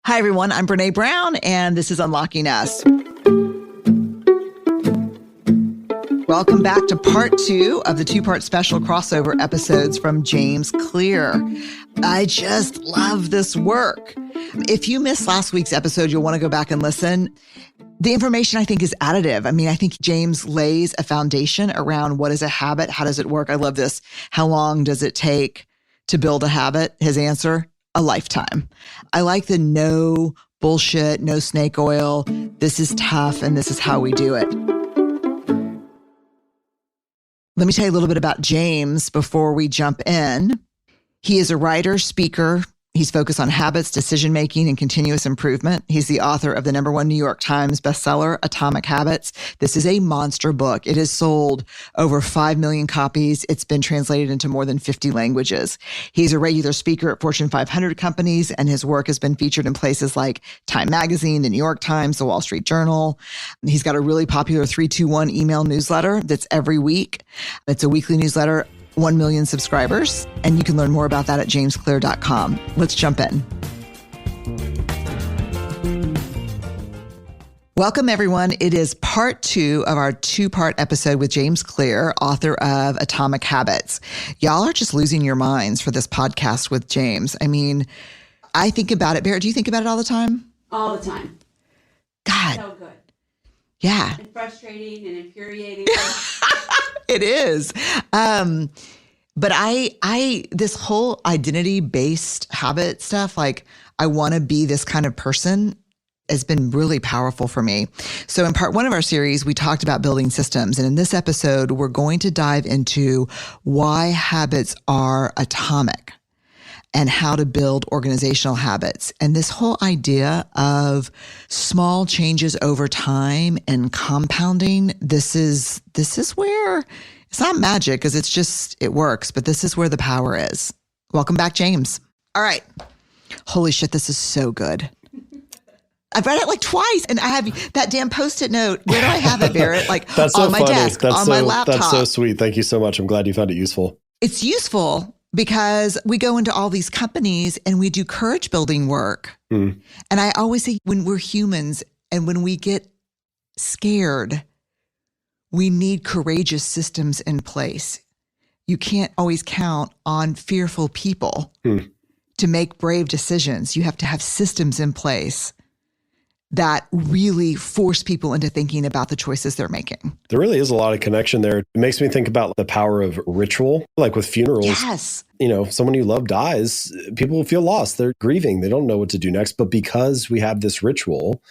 Hi, everyone. I'm Brene Brown, and this is Unlocking Us. Welcome back to part 2 of the 2-part special crossover episodes from James Clear. I just love this work. If you missed last week's episode, you'll want to go back and listen. The information, I think, is additive. I mean, I think James lays a foundation around what is a habit? How does it work? I love this. How long does it take to build a habit? His answer, a lifetime. I like the no bullshit, no snake oil. This is tough, and this is how we do it. Let me tell you a little bit about James before we jump in. He is a writer, speaker. He's focused on habits, decision-making, and continuous improvement. He's the author of the #1 New York Times bestseller, Atomic Habits. This is a monster book. It has sold over 5 million copies. It's been translated into more than 50 languages. He's a regular speaker at Fortune 500 companies, and his work has been featured in places like Time Magazine, the New York Times, the Wall Street Journal. He's got a really popular 321 email newsletter that's every week. It's a weekly newsletter. 1 million subscribers, and you can learn more about that at jamesclear.com. Let's jump in. Welcome, everyone. It is part 2 of our 2-part episode with James Clear, author of Atomic Habits. Y'all are just losing your minds for this podcast with James. I mean, I think about it. Barrett, do you think about it all the time? All the time. God. So good. Yeah. And frustrating and infuriating. It is. But I this whole identity-based habit stuff, like I want to be this kind of person, has been really powerful for me. So in part 1 of our series, we talked about building systems. And in this episode, we're going to dive into why habits are atomic and how to build organizational habits. And this whole idea of small changes over time and compounding, this is where it's not magic because it works, but this is where the power is. Welcome back, James. All right. Holy shit, this is so good. I've read it like twice, and I have that damn Post-it note. Where do I have it, Barrett? Like that's on so my funny. desk, on my laptop. That's so sweet. Thank you so much. I'm glad you found it useful. It's useful because we go into all these companies and we do courage building work. And I always say when we're humans and when we get scared, we need courageous systems in place. You can't always count on fearful people to make brave decisions. You have to have systems in place that really force people into thinking about the choices they're making. There really is a lot of connection there. It makes me think about the power of ritual, like with funerals. Yes. You know, if someone you love dies, people feel lost. They're grieving. They don't know what to do next. But because we have this ritual,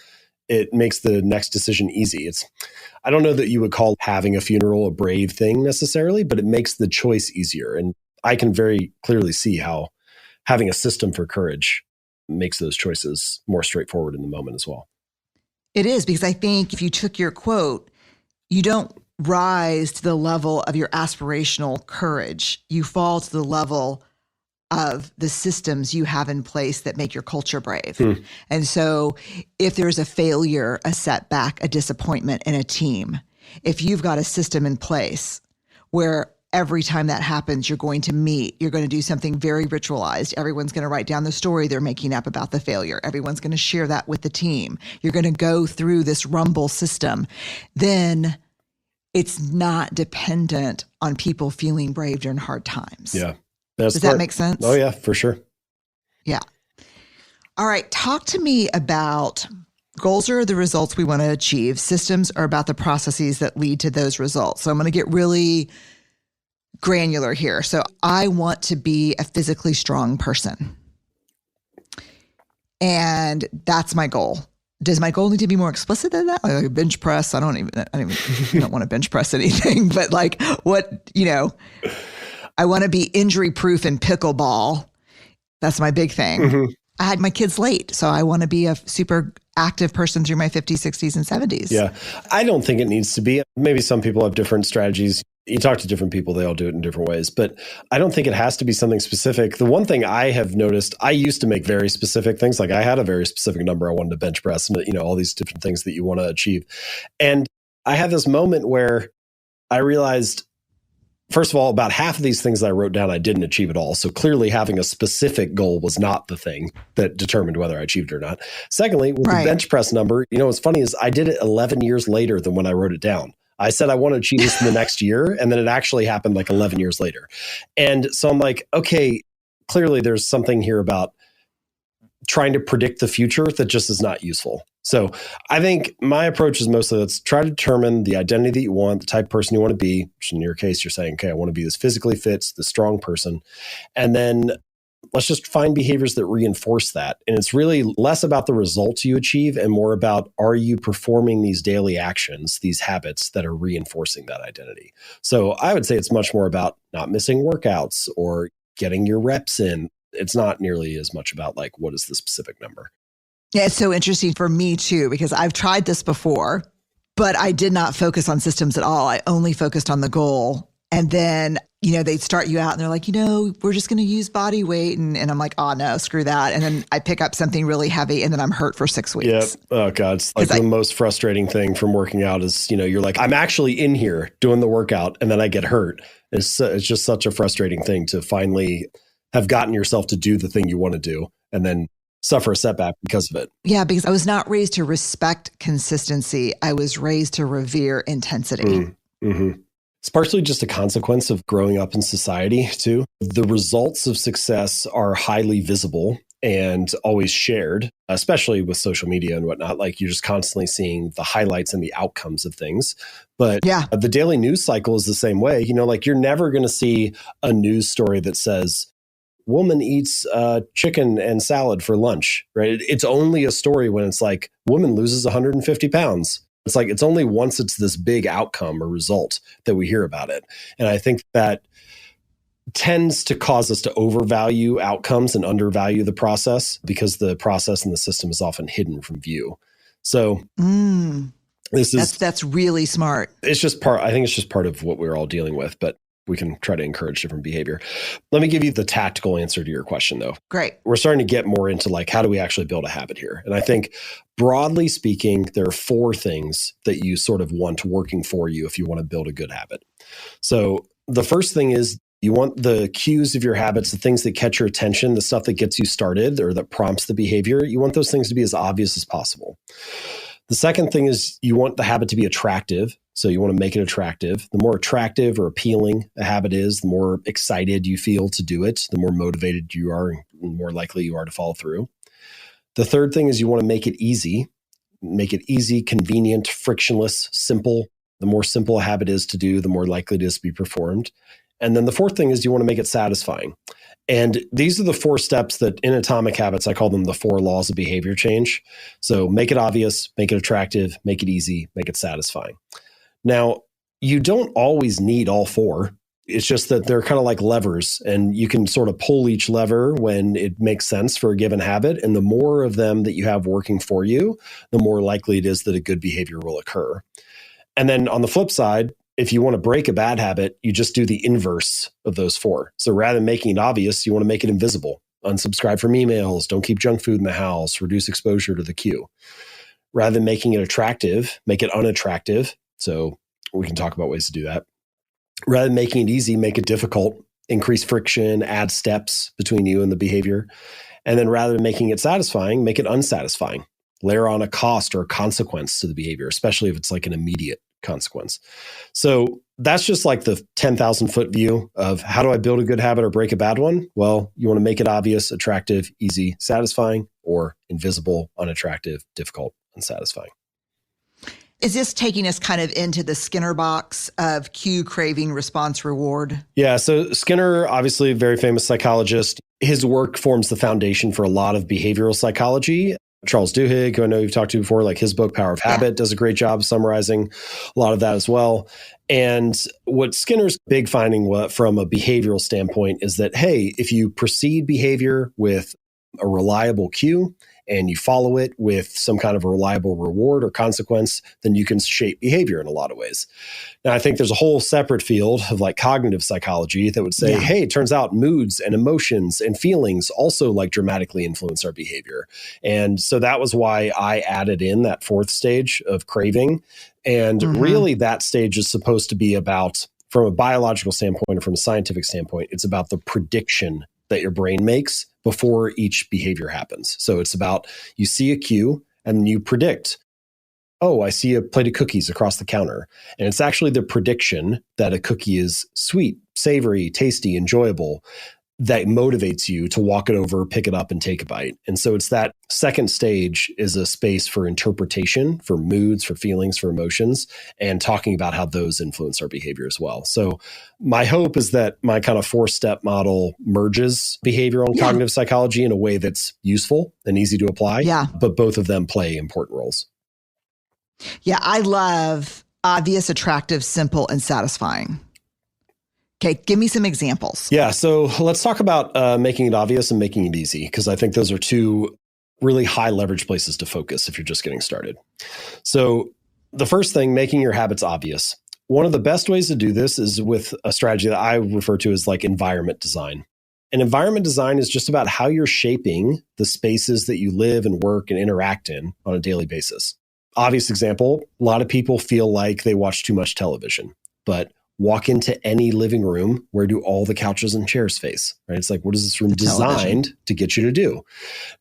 it makes the next decision easy. I don't know that you would call having a funeral a brave thing necessarily, but it makes the choice easier. And I can very clearly see how having a system for courage makes those choices more straightforward in the moment as well. It is, because I think if you took your quote, you don't rise to the level of your aspirational courage. You fall to the level of the systems you have in place that make your culture brave. And so if there's a failure, a setback, a disappointment in a team, if you've got a system in place where every time that happens, you're going to meet, you're going to do something very ritualized. Everyone's going to write down the story they're making up about the failure. Everyone's going to share that with the team. You're going to go through this rumble system. Then it's not dependent on people feeling brave during hard times. Yeah. Does that make sense? Oh, yeah, for sure. Yeah. All right. Talk to me about goals are the results we want to achieve. Systems are about the processes that lead to those results. So I'm going to get really granular here. So I want to be a physically strong person. And that's my goal. Does my goal need to be more explicit than that? Like a bench press? I don't want to bench press anything, but like what, I want to be injury proof in pickleball. That's my big thing. I had my kids late, so I want to be a super active person through my 50s, 60s, and 70s. Yeah. I don't think it needs to be. Maybe some people have different strategies. You talk to different people, they all do it in different ways, but I don't think it has to be something specific. The one thing I have noticed, I used to make very specific things. Like I had a very specific number I wanted to bench press and, all these different things that you want to achieve. And I had this moment where I realized First of all, about half of these things that I wrote down, I didn't achieve at all. So clearly having a specific goal was not the thing that determined whether I achieved it or not. Secondly, with the bench press number, what's funny is I did it 11 years later than when I wrote it down. I said I want to achieve this in the next year, and then it actually happened like 11 years later. And so I'm like, okay, clearly there's something here about trying to predict the future that just is not useful. So I think my approach is mostly let's try to determine the identity that you want, the type of person you want to be, which in your case, you're saying, okay, I want to be this physically fit, this strong person. And then let's just find behaviors that reinforce that. And it's really less about the results you achieve and more about, are you performing these daily actions, these habits that are reinforcing that identity? So I would say it's much more about not missing workouts or getting your reps in. It's not nearly as much about like, what is the specific number? Yeah, it's so interesting for me too, because I've tried this before, but I did not focus on systems at all. I only focused on the goal. And then, they'd start you out and they're like, we're just going to use body weight. And I'm like, oh no, screw that. And then I pick up something really heavy and then I'm hurt for 6 weeks. Yep. Oh God. It's like the most frustrating thing from working out is, you're like, I'm actually in here doing the workout and then I get hurt. It's just such a frustrating thing to finally have gotten yourself to do the thing you want to do and then suffer a setback because of it. Yeah, because I was not raised to respect consistency. I was raised to revere intensity. Mm-hmm. It's partially just a consequence of growing up in society too. The results of success are highly visible and always shared, especially with social media and whatnot. Like you're just constantly seeing the highlights and the outcomes of things. But the daily news cycle is the same way. Like you're never going to see a news story that says, woman eats chicken and salad for lunch, right? It's only a story when it's like, woman loses 150 pounds. It's like, it's only once it's this big outcome or result that we hear about it. And I think that tends to cause us to overvalue outcomes and undervalue the process because the process and the system is often hidden from view. So that's really smart. I think it's just part of what we're all dealing with, but we can try to encourage different behavior. Let me give you the tactical answer to your question, though. Great. We're starting to get more into like, how do we actually build a habit here? And I think broadly speaking, there are 4 things that you sort of want working for you if you want to build a good habit. So the first thing is you want the cues of your habits, the things that catch your attention, the stuff that gets you started or that prompts the behavior. You want those things to be as obvious as possible. The second thing is you want the habit to be attractive. So you want to make it attractive. The more attractive or appealing a habit is, the more excited you feel to do it, the more motivated you are, and more likely you are to follow through. The third thing is you want to make it easy. Make it easy, convenient, frictionless, simple. The more simple a habit is to do, the more likely it is to be performed. And then the fourth thing is you want to make it satisfying. And these are the 4 steps that in Atomic Habits, I call them the 4 laws of behavior change. So make it obvious, make it attractive, make it easy, make it satisfying. Now, you don't always need all 4. It's just that they're kind of like levers and you can sort of pull each lever when it makes sense for a given habit. And the more of them that you have working for you, the more likely it is that a good behavior will occur. And then on the flip side, if you want to break a bad habit, you just do the inverse of those 4. So rather than making it obvious, you want to make it invisible. Unsubscribe from emails, don't keep junk food in the house, reduce exposure to the cue. Rather than making it attractive, make it unattractive. So we can talk about ways to do that. Rather than making it easy, make it difficult, increase friction, add steps between you and the behavior. And then rather than making it satisfying, make it unsatisfying. Layer on a cost or a consequence to the behavior, especially if it's like an immediate consequence. So that's just like the 10,000 foot view of how do I build a good habit or break a bad one? Well, you want to make it obvious, attractive, easy, satisfying, or invisible, unattractive, difficult, unsatisfying. Is this taking us kind of into the Skinner box of cue, craving, response, reward? Yeah. So Skinner, obviously a very famous psychologist. His work forms the foundation for a lot of behavioral psychology. Charles Duhigg, who I know you've talked to before, like his book, Power of Habit, does a great job summarizing a lot of that as well. And what Skinner's big finding from a behavioral standpoint is that, hey, if you precede behavior with a reliable cue and you follow it with some kind of a reliable reward or consequence, then you can shape behavior in a lot of ways. Now, I think there's a whole separate field of like cognitive psychology that would say, hey, it turns out moods and emotions and feelings also like dramatically influence our behavior. And so that was why I added in that 4th stage of craving. And really that stage is supposed to be about from a biological standpoint or from a scientific standpoint, it's about the prediction that your brain makes before each behavior happens. So it's about you see a cue and you predict, oh, I see a plate of cookies across the counter. And it's actually the prediction that a cookie is sweet, savory, tasty, enjoyable that motivates you to walk it over, pick it up, and take a bite. And so it's that second stage is a space for interpretation, for moods, for feelings, for emotions, and talking about how those influence our behavior as well. So my hope is that my kind of 4-step model merges behavioral and cognitive psychology in a way that's useful and easy to apply. Yeah. But both of them play important roles. Yeah, I love obvious, attractive, simple, and satisfying. Okay, give me some examples. Yeah, so let's talk about making it obvious and making it easy, because I think those are two really high leverage places to focus if you're just getting started. So the first thing, making your habits obvious. One of the best ways to do this is with a strategy that I refer to as like environment design. And environment design is just about how you're shaping the spaces that you live and work and interact in on a daily basis. Obvious example, a lot of people feel like they watch too much television, but walk into any living room, where do all the couches and chairs face, right? It's like, what is this room designed to get you to do?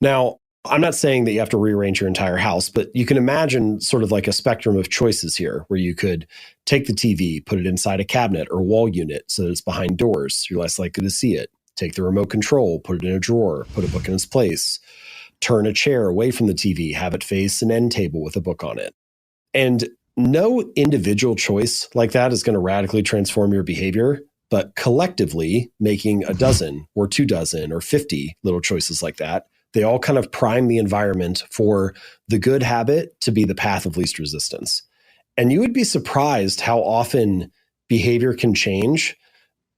Now, I'm not saying that you have to rearrange your entire house, but you can imagine sort of like a spectrum of choices here, where you could take the TV, put it inside a cabinet or wall unit so that it's behind doors. You're less likely to see it. Take the remote control, put it in a drawer, put a book in its place. Turn a chair away from the TV, have it face an end table with a book on it. And no individual choice like that is going to radically transform your behavior, but collectively making a dozen or 24 or 50 little choices like that, they all kind of prime the environment for the good habit to be the path of least resistance. And you would be surprised how often behavior can change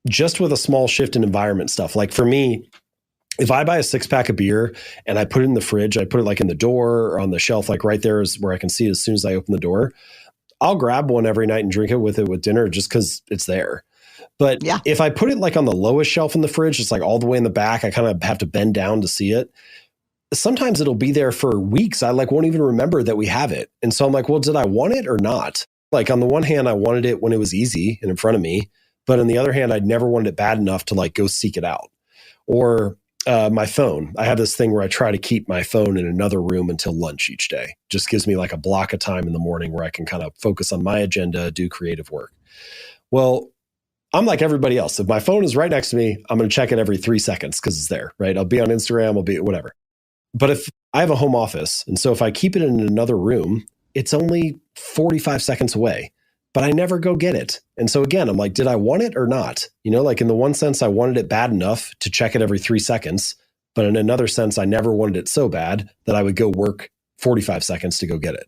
just with a small shift in environment stuff. Like for me, if I buy a 6-pack of beer and I put it in the fridge, I put it like in the door or on the shelf, like right there is where I can see it as soon as I open the door. I'll grab one every night and drink it with dinner just because it's there. But if I put it like on the lowest shelf in the fridge, it's like all the way in the back, I kind of have to bend down to see it. Sometimes it'll be there for weeks. I like won't even remember that we have it. And so I'm like, well, did I want it or not? Like on the one hand, I wanted it when it was easy and in front of me. But on the other hand, I'd never wanted it bad enough to like go seek it out. Or my phone. I have this thing where I try to keep my phone in another room until lunch each day. Just gives me like a block of time in the morning where I can kind of focus on my agenda, do creative work. Well, I'm like everybody else. If my phone is right next to me, I'm going to check it every 3 seconds because it's there, right? I'll be on Instagram, I'll be whatever. But if I have a home office, and so if I keep it in another room, it's only 45 seconds away, but I never go get it. And so again, I'm like, did I want it or not? You know, like in the one sense, I wanted it bad enough to check it every 3 seconds. But in another sense, I never wanted it so bad that I would go work 45 seconds to go get it.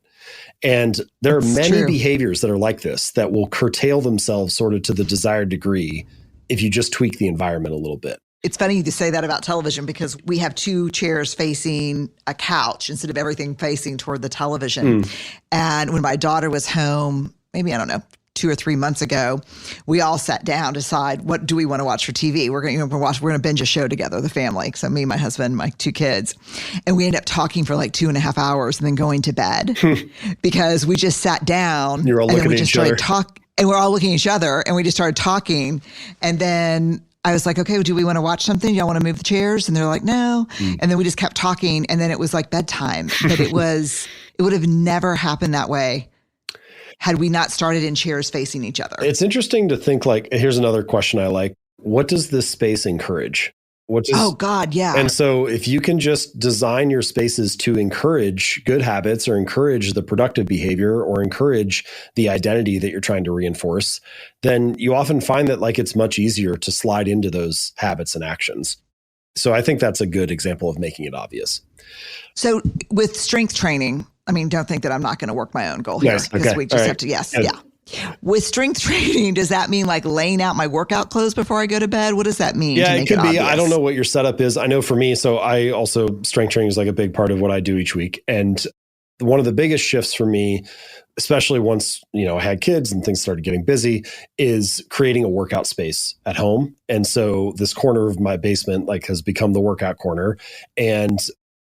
And there are many behaviors that are like this that will curtail themselves sort of to the desired degree if you just tweak the environment a little bit. It's funny to say that about television because we have 2 chairs facing a couch instead of everything facing toward the television. And when my daughter was home, maybe, I don't know, 2 or 3 months ago, we all sat down to decide what do we want to watch for TV. We're going to binge a show together, the family. So me, my husband, my 2 kids. And we ended up talking for like 2.5 hours and then going to bed because we just sat down. You're all looking at each other. And we're all looking at each other and we just started talking. And then I was like, okay, do we want to watch something? Y'all want to move the chairs? And they're like, no. And then we just kept talking. And then it was like bedtime. But it would have never happened that way had we not started in chairs facing each other. It's interesting to think like, here's another question I like. What does this space encourage? Oh God, yeah. And so if you can just design your spaces to encourage good habits or encourage the productive behavior or encourage the identity that you're trying to reinforce, then you often find that like it's much easier to slide into those habits and actions. So I think that's a good example of making it obvious. So with strength training, I mean, don't think that I'm not going to work my own goal here because we just have to, yeah. With strength training, does that mean like laying out my workout clothes before I go to bed? What does that mean? Yeah, it could be. I don't know what your setup is. I know for me, so I also, strength training is like a big part of what I do each week. And one of the biggest shifts for me, especially once, I had kids and things started getting busy, is creating a workout space at home. And so this corner of my basement like has become the workout corner. And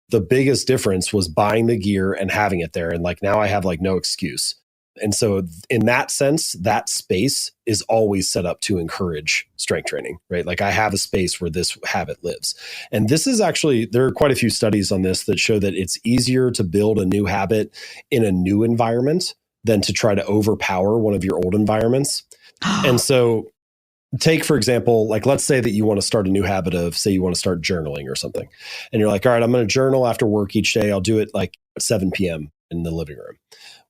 the biggest difference was buying the gear and having it there. And like now I have like no excuse. And so in that sense, that space is always set up to encourage strength training, right? Like I have a space where this habit lives. And this is actually, there are quite a few studies on this that show that it's easier to build a new habit in a new environment than to try to overpower one of your old environments. And so take, for example, like let's say that you want to start a new habit of, say you want to start journaling or something. And you're like, all right, I'm going to journal after work each day. I'll do it like at 7 p.m. in the living room.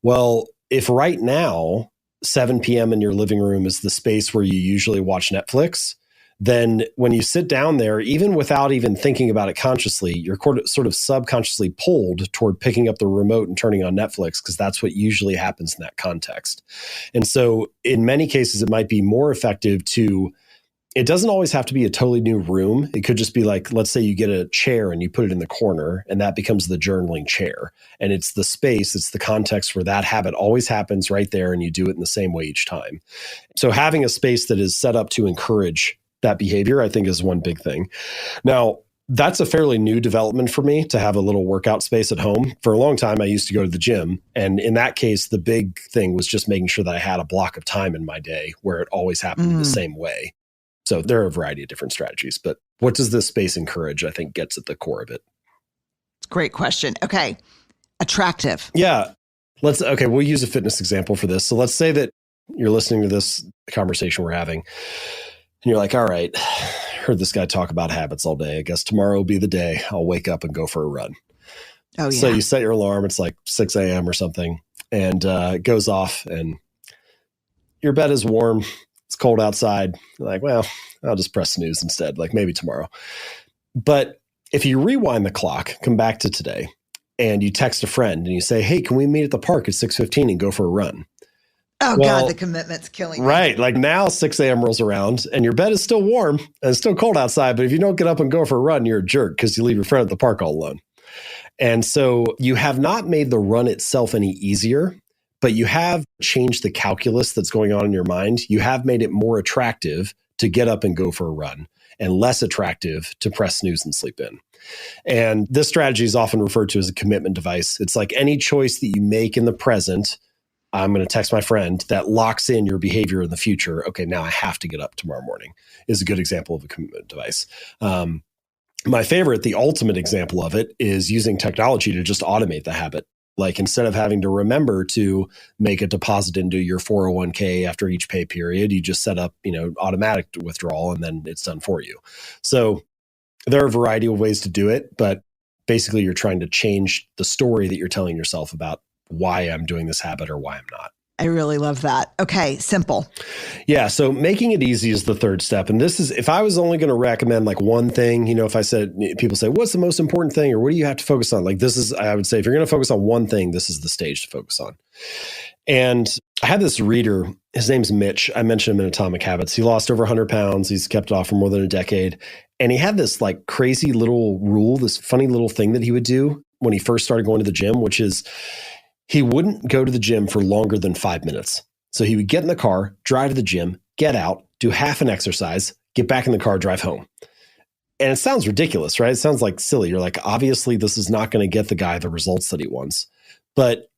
Well, if right now 7 p.m. in your living room is the space where you usually watch Netflix, then when you sit down there, even without even thinking about it consciously, you're sort of subconsciously pulled toward picking up the remote and turning on Netflix because that's what usually happens in that context. And so in many cases, it might be more effective to, it doesn't always have to be a totally new room. It could just be like, let's say you get a chair and you put it in the corner and that becomes the journaling chair. And it's the space, it's the context where that habit always happens right there and you do it in the same way each time. So having a space that is set up to encourage that behavior, I think is one big thing. Now, that's a fairly new development for me to have a little workout space at home. For a long time, I used to go to the gym. And in that case, the big thing was just making sure that I had a block of time in my day where it always happened the same way. So there are a variety of different strategies, but what does this space encourage, I think gets at the core of it. Great question. Okay. Attractive. Yeah. We'll use a fitness example for this. So let's say that you're listening to this conversation we're having and you're like, all right, heard this guy talk about habits all day. I guess tomorrow will be the day I'll wake up and go for a run. Oh, yeah. So you set your alarm. It's like 6 a.m. or something and it goes off and your bed is warm. It's cold outside. You're like, well, I'll just press snooze instead, like maybe tomorrow. But if you rewind the clock, come back to today, and you text a friend and you say, hey, can we meet at the park at 6:15 and go for a run? Oh, well, God, the commitment's killing me. Right. Like now 6 a.m. rolls around and your bed is still warm and it's still cold outside. But if you don't get up and go for a run, you're a jerk because you leave your friend at the park all alone. And so you have not made the run itself any easier, but you have changed the calculus that's going on in your mind. You have made it more attractive to get up and go for a run and less attractive to press snooze and sleep in. And this strategy is often referred to as a commitment device. It's like any choice that you make in the present, I'm going to text my friend, that locks in your behavior in the future. Okay, now I have to get up tomorrow morning is a good example of a commitment device. My favorite, the ultimate example of it is using technology to just automate the habit. Like instead of having to remember to make a deposit into your 401k after each pay period, you just set up, automatic withdrawal and then it's done for you. So there are a variety of ways to do it, but basically you're trying to change the story that you're telling yourself about why I'm doing this habit or why I'm not. I really love that. Okay, simple. Yeah, so making it easy is the third step. And this is, if I was only going to recommend like one thing, if I said, people say, what's the most important thing or what do you have to focus on? Like this is, I would say, if you're going to focus on one thing, this is the stage to focus on. And I had this reader, his name's Mitch. I mentioned him in Atomic Habits. He lost over 100 pounds. He's kept it off for more than a decade. And he had this like crazy little rule, this funny little thing that he would do when he first started going to the gym, which is he wouldn't go to the gym for longer than 5 minutes. So he would get in the car, drive to the gym, get out, do half an exercise, get back in the car, drive home. And it sounds ridiculous, right? It sounds like silly. You're like, obviously this is not going to get the guy the results that he wants. But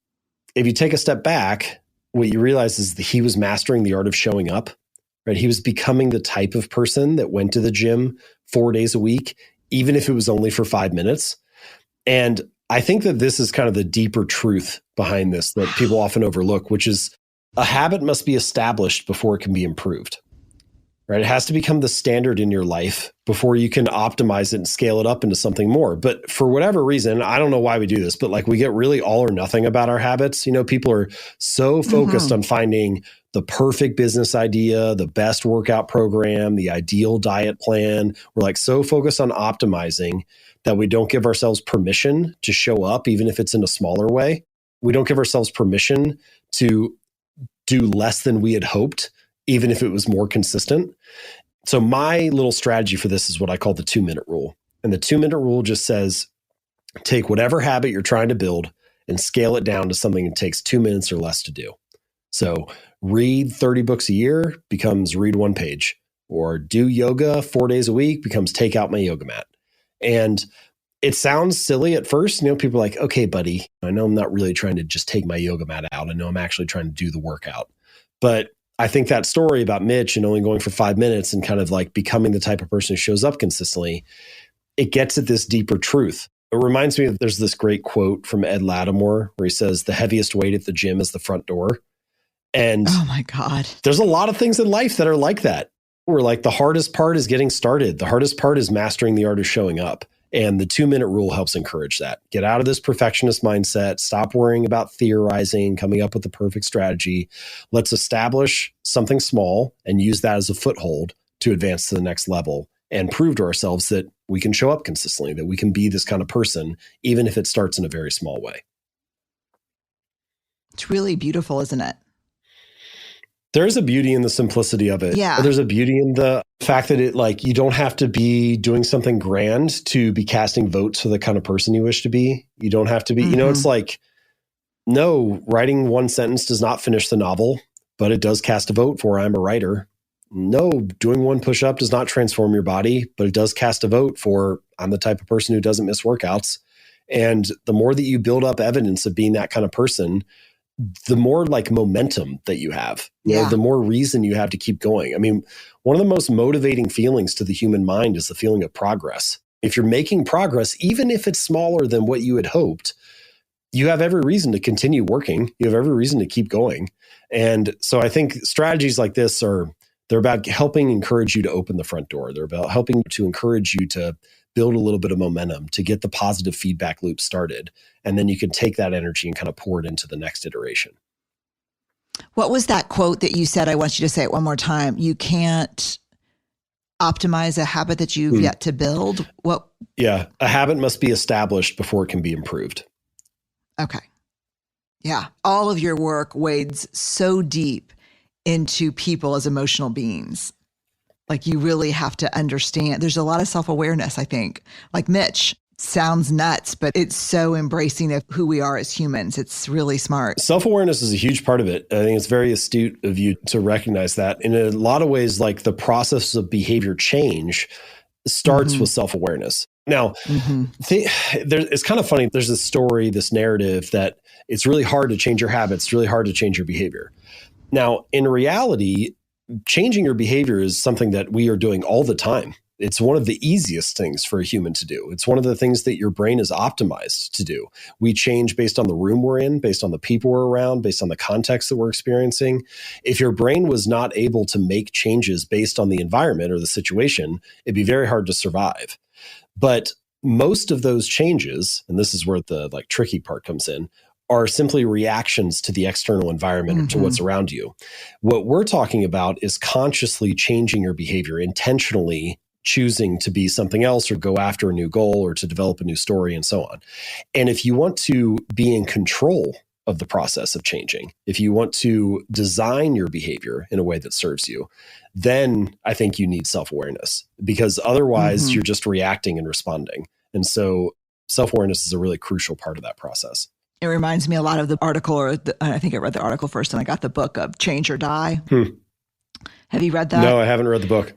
if you take a step back, what you realize is that he was mastering the art of showing up, right? He was becoming the type of person that went to the gym 4 days a week, even if it was only for 5 minutes. And I think that this is kind of the deeper truth behind this that people often overlook, which is a habit must be established before it can be improved, right? It has to become the standard in your life before you can optimize it and scale it up into something more. But for whatever reason, I don't know why we do this, but like we get really all or nothing about our habits. People are so focused on finding the perfect business idea, the best workout program, the ideal diet plan. We're like so focused on optimizing that we don't give ourselves permission to show up, even if it's in a smaller way. We don't give ourselves permission to do less than we had hoped, even if it was more consistent. So my little strategy for this is what I call the 2-minute rule. And the 2-minute rule just says, take whatever habit you're trying to build and scale it down to something that takes 2 minutes or less to do. So read 30 books a year becomes read 1 page, or do yoga 4 days a week becomes take out my yoga mat. And it sounds silly at first. People are like, okay, buddy, I know I'm not really trying to just take my yoga mat out. I know I'm actually trying to do the workout. But I think that story about Mitch and only going for 5 minutes and kind of like becoming the type of person who shows up consistently, it gets at this deeper truth. It reminds me of, there's this great quote from Ed Lattimore where he says, the heaviest weight at the gym is the front door. And oh my God, there's a lot of things in life that are like that. Where like the hardest part is getting started. The hardest part is mastering the art of showing up. And the 2-minute rule helps encourage that. Get out of this perfectionist mindset. Stop worrying about theorizing, coming up with the perfect strategy. Let's establish something small and use that as a foothold to advance to the next level and prove to ourselves that we can show up consistently, that we can be this kind of person, even if it starts in a very small way. It's really beautiful, isn't it? There's a beauty in the simplicity of it. Yeah. There's a beauty in the fact that it, like, you don't have to be doing something grand to be casting votes for the kind of person you wish to be. You don't have to be, it's like, no, writing one sentence does not finish the novel, but it does cast a vote for I'm a writer. No, doing one push-up does not transform your body, but it does cast a vote for I'm the type of person who doesn't miss workouts. And the more that you build up evidence of being that kind of person, the more like momentum that you have, the more reason you have to keep going. I mean, one of the most motivating feelings to the human mind is the feeling of progress. If you're making progress, even if it's smaller than what you had hoped, you have every reason to continue working. You have every reason to keep going. And so I think strategies like this they're about helping encourage you to open the front door. They're about helping to encourage you to build a little bit of momentum, to get the positive feedback loop started. And then you can take that energy and kind of pour it into the next iteration. What was that quote that you said? I want you to say it one more time. You can't optimize a habit that you've yet to build. What? Yeah. A habit must be established before it can be improved. Okay. Yeah. All of your work wades so deep into people as emotional beings. Like you really have to understand. There's a lot of self-awareness, I think. Like Mitch sounds nuts, but it's so embracing of who we are as humans. It's really smart. Self-awareness is a huge part of it. I think it's very astute of you to recognize that. In a lot of ways, like the process of behavior change starts with self-awareness. Now, it's kind of funny. There's this story, this narrative that it's really hard to change your habits. It's really hard to change your behavior. Now, in reality, changing your behavior is something that we are doing all the time. It's one of the easiest things for a human to do. It's one of the things that your brain is optimized to do. We change based on the room we're in, based on the people we're around, based on the context that we're experiencing. If your brain was not able to make changes based on the environment or the situation, it'd be very hard to survive. But most of those changes, and this is where the tricky part comes in, are simply reactions to the external environment or to what's around you. What we're talking about is consciously changing your behavior, intentionally choosing to be something else or go after a new goal or to develop a new story and so on. And if you want to be in control of the process of changing, if you want to design your behavior in a way that serves you, then I think you need self-awareness, because otherwise you're just reacting and responding. And so self-awareness is a really crucial part of that process. It reminds me a lot of the article, I think I read the article first and I got the book of Change or Die. Have you read that? No, I haven't read the book.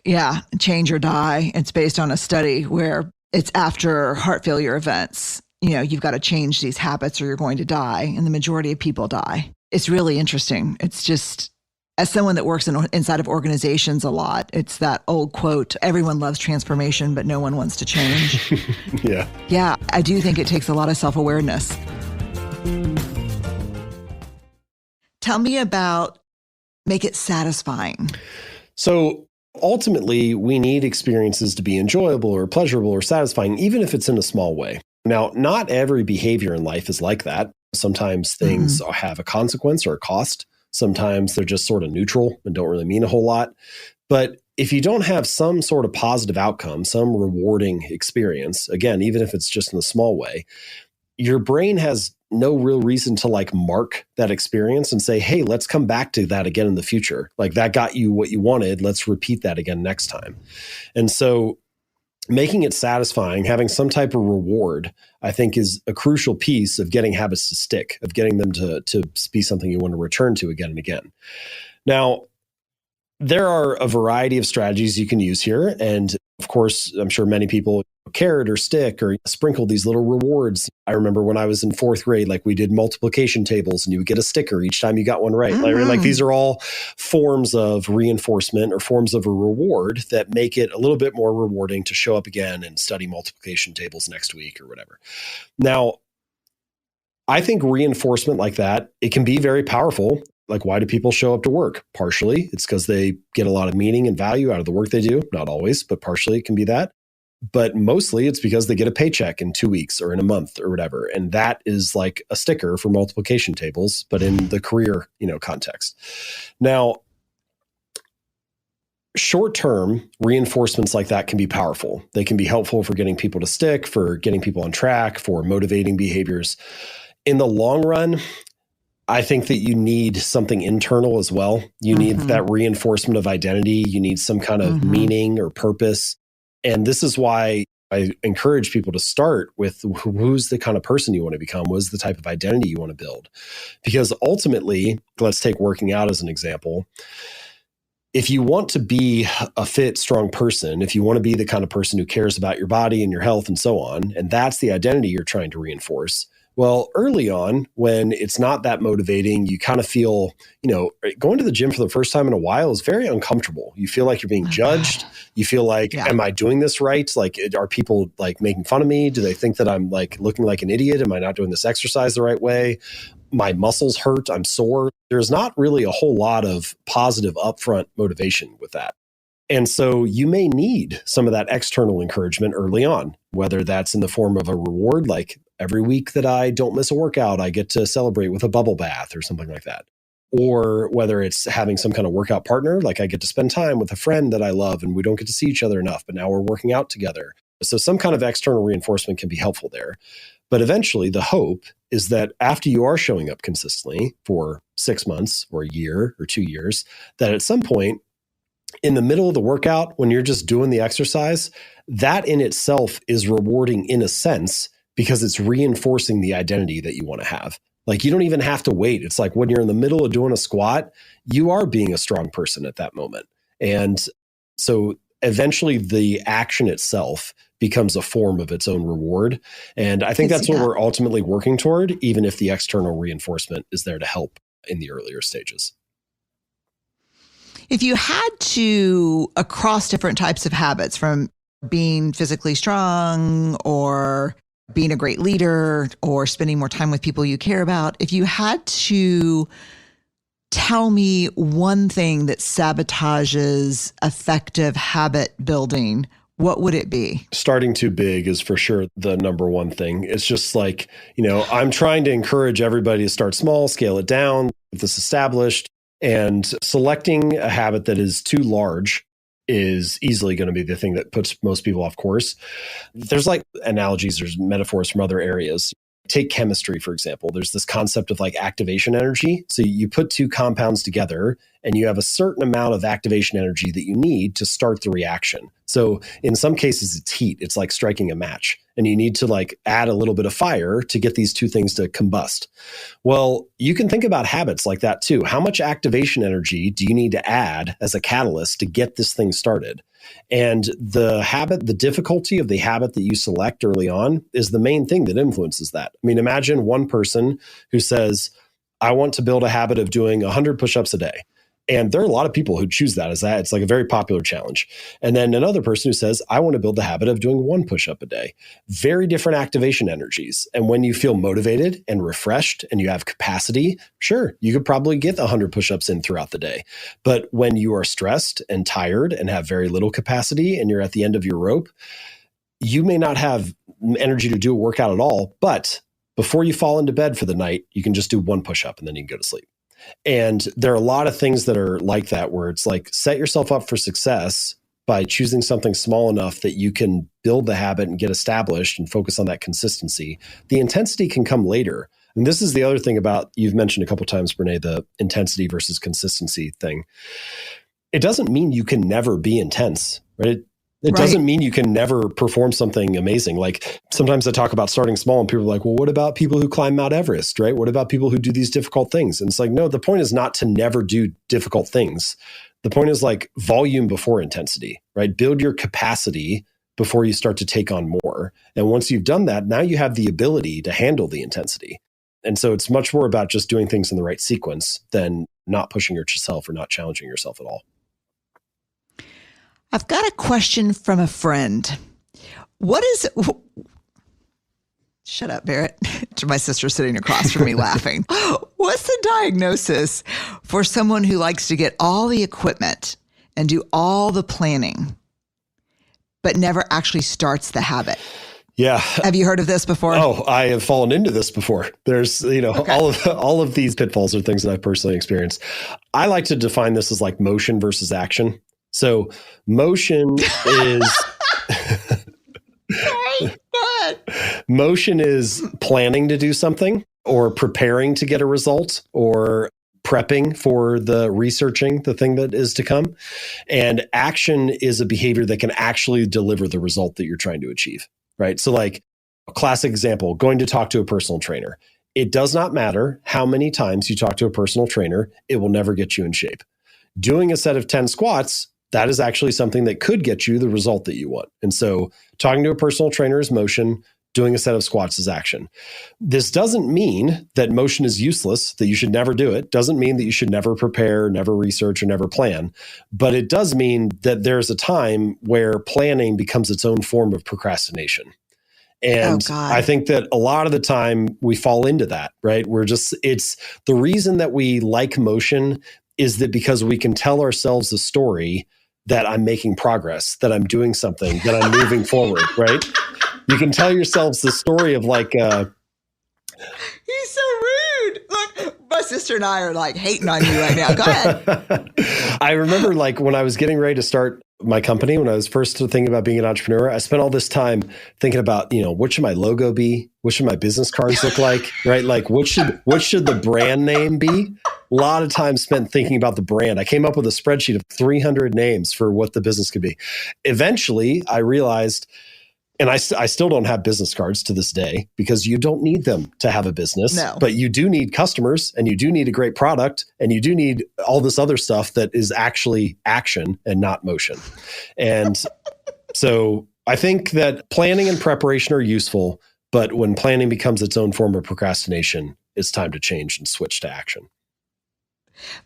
Yeah, Change or Die. It's based on a study where it's after heart failure events. You've got to change these habits or you're going to die. And the majority of people die. It's really interesting. It's just, as someone that works inside of organizations a lot, it's that old quote, everyone loves transformation, but no one wants to change. Yeah. Yeah, I do think it takes a lot of self-awareness. Tell me about make it satisfying. So ultimately, we need experiences to be enjoyable or pleasurable or satisfying, even if it's in a small way. Now, not every behavior in life is like that. Sometimes things have a consequence or a cost. Sometimes they're just sort of neutral and don't really mean a whole lot. But if you don't have some sort of positive outcome, some rewarding experience, again, even if it's just in a small way, your brain has no real reason to mark that experience and say, hey, let's come back to that again in the future. Like that got you what you wanted. Let's repeat that again next time. And so making it satisfying, having some type of reward, I think is a crucial piece of getting habits to stick, of getting them to be something you want to return to again and again. Now, there are a variety of strategies you can use here. And Of course, I'm sure many people carrot or stick or sprinkle these little rewards. I remember when I was in fourth grade, like we did multiplication tables and you would get a sticker each time you got one right. Like these are all forms of reinforcement or forms of a reward that make it a little bit more rewarding to show up again and study multiplication tables next week or whatever. Now, I think reinforcement like that, it can be very powerful. Like, why do people show up to work? Partially, it's because they get a lot of meaning and value out of the work they do. Not always, but partially it can be that. But mostly it's because they get a paycheck in 2 weeks or in a month or whatever. And that is like a sticker for multiplication tables, but in the career, context. Now, short-term reinforcements like that can be powerful. They can be helpful for getting people to stick, for getting people on track, for motivating behaviors. In the long run, I think that you need something internal as well. You need that reinforcement of identity. You need some kind of meaning or purpose. And this is why I encourage people to start with who's the kind of person you want to become, what's the type of identity you want to build. Because ultimately, let's take working out as an example. If you want to be a fit, strong person, if you want to be the kind of person who cares about your body and your health and so on, and that's the identity you're trying to reinforce, well, early on, when it's not that motivating, you kind of feel, going to the gym for the first time in a while is very uncomfortable. You feel like you're being judged. You feel like, am I doing this right? Like, are people like making fun of me? Do they think that I'm like looking like an idiot? Am I not doing this exercise the right way? My muscles hurt. I'm sore. There's not really a whole lot of positive upfront motivation with that. And so you may need some of that external encouragement early on, whether that's in the form of a reward, like every week that I don't miss a workout, I get to celebrate with a bubble bath or something like that. Or whether it's having some kind of workout partner, like I get to spend time with a friend that I love and we don't get to see each other enough, but now we're working out together. So some kind of external reinforcement can be helpful there. But eventually the hope is that after you are showing up consistently for 6 months or a year or 2 years, that at some point in the middle of the workout, when you're just doing the exercise, that in itself is rewarding in a sense because it's reinforcing the identity that you want to have. Like, you don't even have to wait. It's like when you're in the middle of doing a squat, you are being a strong person at that moment. And so eventually the action itself becomes a form of its own reward. And I think that's what we're ultimately working toward, even if the external reinforcement is there to help in the earlier stages. If you had to, across different types of habits, from being physically strong or being a great leader or spending more time with people you care about, if you had to tell me one thing that sabotages effective habit building, what would it be? Starting too big is for sure the number one thing. It's just like, I'm trying to encourage everybody to start small, scale it down, get this established. And selecting a habit that is too large is easily going to be the thing that puts most people off course. There's like analogies, there's metaphors from other areas. Take chemistry, for example. There's this concept of like activation energy. So you put two compounds together and you have a certain amount of activation energy that you need to start the reaction. So in some cases, it's heat. It's like striking a match. And you need to like add a little bit of fire to get these two things to combust. Well, you can think about habits like that too. How much activation energy do you need to add as a catalyst to get this thing started? And the difficulty of the habit that you select early on is the main thing that influences that. I mean, imagine one person who says, I want to build a habit of doing 100 push-ups a day. And there are a lot of people who choose that as that. It's like a very popular challenge. And then another person who says, I want to build the habit of doing 1 push-up a day. Very different activation energies. And when you feel motivated and refreshed and you have capacity, sure, you could probably get 100 push-ups in throughout the day. But when you are stressed and tired and have very little capacity and you're at the end of your rope, you may not have energy to do a workout at all. But before you fall into bed for the night, you can just do 1 push-up and then you can go to sleep. And there are a lot of things that are like that, where it's like set yourself up for success by choosing something small enough that you can build the habit and get established and focus on that consistency. The intensity can come later. And this is the other thing about, you've mentioned a couple of times, Brene, the intensity versus consistency thing. It doesn't mean you can never be intense, right? It Right. doesn't mean you can never perform something amazing. Like sometimes I talk about starting small and people are like, well, what about people who climb Mount Everest, right? What about people who do these difficult things? And it's like, no, the point is not to never do difficult things. The point is like volume before intensity, right? Build your capacity before you start to take on more. And once you've done that, now you have the ability to handle the intensity. And so it's much more about just doing things in the right sequence than not pushing yourself or not challenging yourself at all. I've got a question from a friend. Shut up, Barrett. To my sister sitting across from me laughing. What's the diagnosis for someone who likes to get all the equipment and do all the planning, but never actually starts the habit? Yeah. Have you heard of this before? Oh, I have fallen into this before. There's, Okay. all of these pitfalls are things that I've personally experienced. I like to define this as like motion versus action. So motion is Right. Go ahead. motion is planning to do something or preparing to get a result or prepping for the researching the thing that is to come. And action is a behavior that can actually deliver the result that you're trying to achieve, right? So like a classic example, going to talk to a personal trainer. It does not matter how many times you talk to a personal trainer, it will never get you in shape. Doing a set of 10 squats, that is actually something that could get you the result that you want. And so talking to a personal trainer is motion, doing a set of squats is action. This doesn't mean that motion is useless, that you should never do it. Doesn't mean that you should never prepare, never research, or never plan. But it does mean that there's a time where planning becomes its own form of procrastination. And God. I think that a lot of the time we fall into that, right? It's the reason that we like motion is that because we can tell ourselves a story that I'm making progress, that I'm doing something, that I'm moving forward, right? You can tell yourselves the story of like, He's so rude. Look, my sister and I are like hating on you right now. Go ahead. I remember like when I was getting ready to start my company, when I was first thinking about being an entrepreneur, I spent all this time thinking about, what should my logo be? What should my business cards look like? Right? Like what should the brand name be? A lot of time spent thinking about the brand. I came up with a spreadsheet of 300 names for what the business could be. Eventually, I realized, and I still don't have business cards to this day because you don't need them to have a business. No. But you do need customers and you do need a great product and you do need all this other stuff that is actually action and not motion. And so I think that planning and preparation are useful, but when planning becomes its own form of procrastination, it's time to change and switch to action.